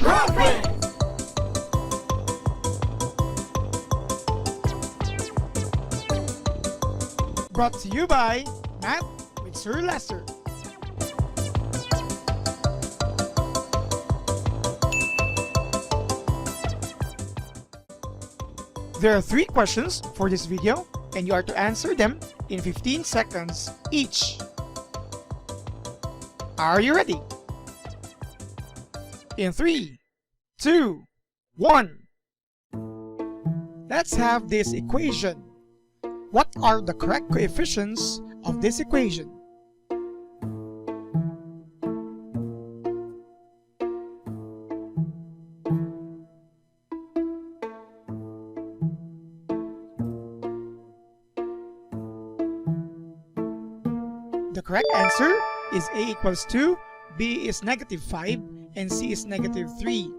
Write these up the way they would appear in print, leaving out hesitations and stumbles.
QuadQuiz! Brought to you by Math with Sir Lester. There are 3 questions for this video, and you are to answer them in 15 seconds each. Are you ready? In 3, 2, 1. Let's have this equation. What are the correct coefficients of this equation? The correct answer is A equals 2, B is -5, and C is -3.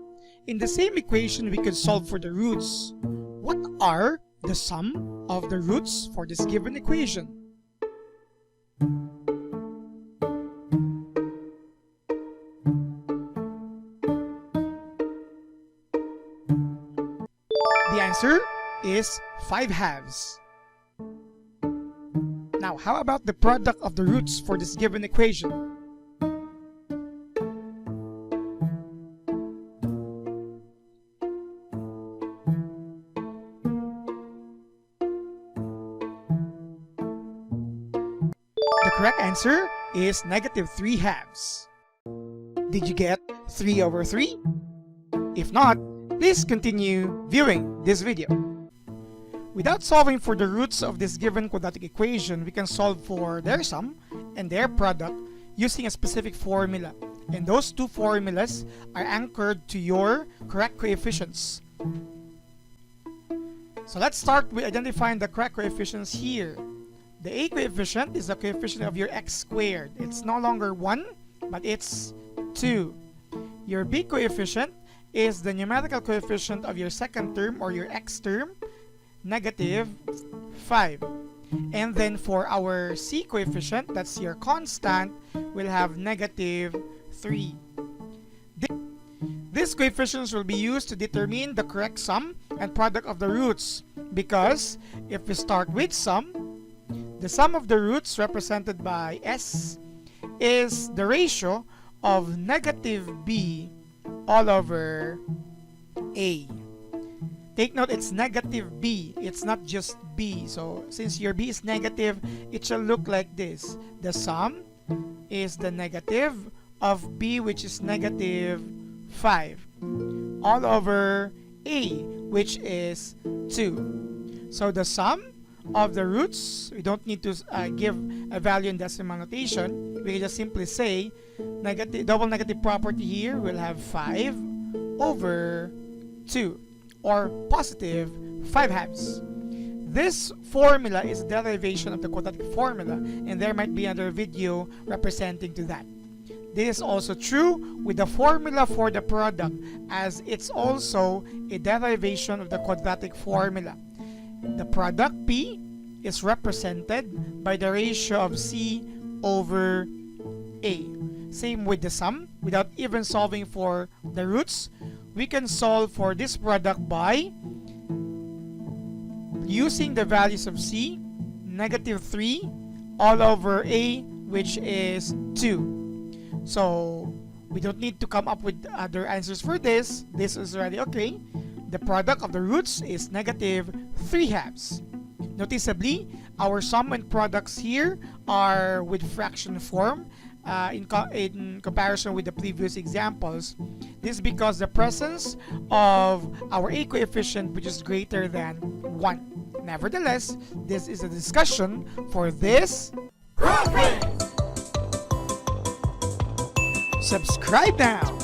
In the same equation, we could solve for the roots. What are the sum of the roots for this given equation? The answer is 5/2. Now, how about the product of the roots for this given equation? The correct answer is -3/2. Did you get 3/3? If not, please continue viewing this video. Without solving for the roots of this given quadratic equation, we can solve for their sum and their product using a specific formula. And those 2 formulas are anchored to your correct coefficients. So let's start with identifying the correct coefficients here. The A coefficient is the coefficient of your x squared. It's no longer 1, but it's 2. Your B coefficient is the numerical coefficient of your second term or your x term, -5. And then for our C coefficient, that's your constant, we'll have -3. These coefficients will be used to determine the correct sum and product of the roots, because if we start with sum, the sum of the roots represented by S is the ratio of -b all over A. Take note, it's -b, it's not just b. So since your b is negative, it shall look like this. The sum is the negative of b, which is -5, all over A, which is 2. So the sum of the roots, we don't need to give a value in decimal notation. We can just simply say double negative property here, we'll have 5/2, or +5/2. This formula is a derivation of the quadratic formula, and there might be another video representing to that. This is also true with the formula for the product, as it's also a derivation of the quadratic formula. The product P is represented by the ratio of C over A. Same with the sum. Without even solving for the roots, we can solve for this product by using the values of C, -3, all over A, which is 2. So we don't need to come up with other answers for this. This is already okay. The product of the roots is -3/2. Noticeably, our sum and products here are with fraction form in comparison with the previous examples. This is because the presence of our A coefficient, which is greater than 1. Nevertheless, this is a discussion for this QuadQuiz. Subscribe now